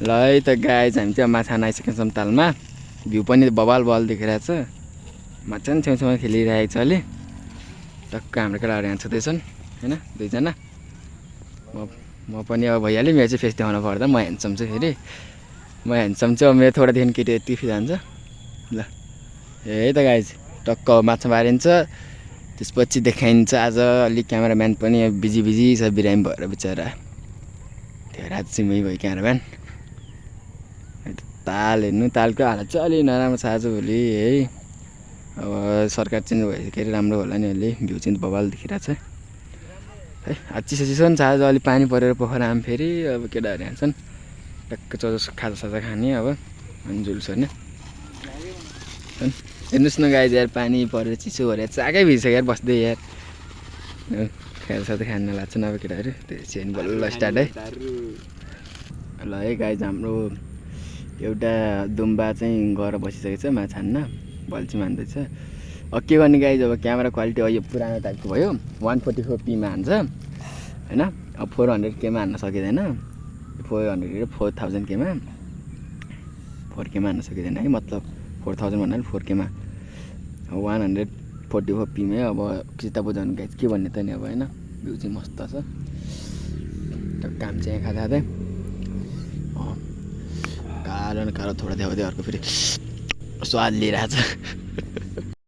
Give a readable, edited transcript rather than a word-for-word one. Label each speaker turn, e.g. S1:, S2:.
S1: ल है त गाइज हामी चाहिँ माछा आइसकेको छौँ तालमा भ्यू पनि बबाल बल देखिरहेको छ माछा पनि छेउछेउमा खेलिरहेको छ अहिले टक्क हाम्रो केटाहरू यहाँ छुँदैछन् होइन दुईजना म पनि अब भइहाल्यो मेरो चाहिँ फेस देखाउनु पर्दा म ह्यान्डसम चाहिँ फेरि म ह्यान्डसम चाहिँ अब मेरो थोडादेखि केटी यति जान्छ ल है त गाइज टक्क माछा मारिन्छ त्यसपछि देखाइन्छ आज अलिक क्यामेराम्यान पनि बिजी छ बिरामी भएर बिचरा त्यो रात सिमै भयो क्यामेराम्यान ताल हेर्नु तालको हालत चाहिँ अलि नराम्रो छ आजभोलि है अब सरकार चेन्ज भइसक्यो राम्रो होला नि अलि भ्यू चाहिँ बबाल देखिरहेको छ है आज चिसो नि छ आज अलि पानी परेर पोखरामा फेरि अब केटाहरू यहाँ छन् टक्क खाजा खाने अब अनि जुल्स होइन हेर्नुहोस् न गाइज यार पानी परेर चिसो भएर चाकै भिजिसक्यो यार बस्दै यार खाजा खान लाग्छन् अब केटाहरू त्यसपछि बल्ल स्टार्ट है ल है गाइज हाम्रो एउटा दुम्बा चाहिँ गएर बसिसकेको छ माछा हान्न बल्छी मान्दैछ अब के गर्ने गाइज अब क्यामेरा क्वालिटी अब यो पुरानो टाइपको भयो 144pमा हान्छ होइन अब 400Kमा हान्न सकिँदैन 400 4000Kमा 4Kमा हान्न सकिँदैन है मतलब 4000 भन्नाले 4Kमा 144pमै अब चित्त बुझाउनु गाइज के भन्ने त नि अब होइन भ्यू चाहिँ मस्त छ काम चाहिँ खाँदै कालो न कालो थोडा देखाउँदै अर्को फेरि स्वाद लिइरहेछ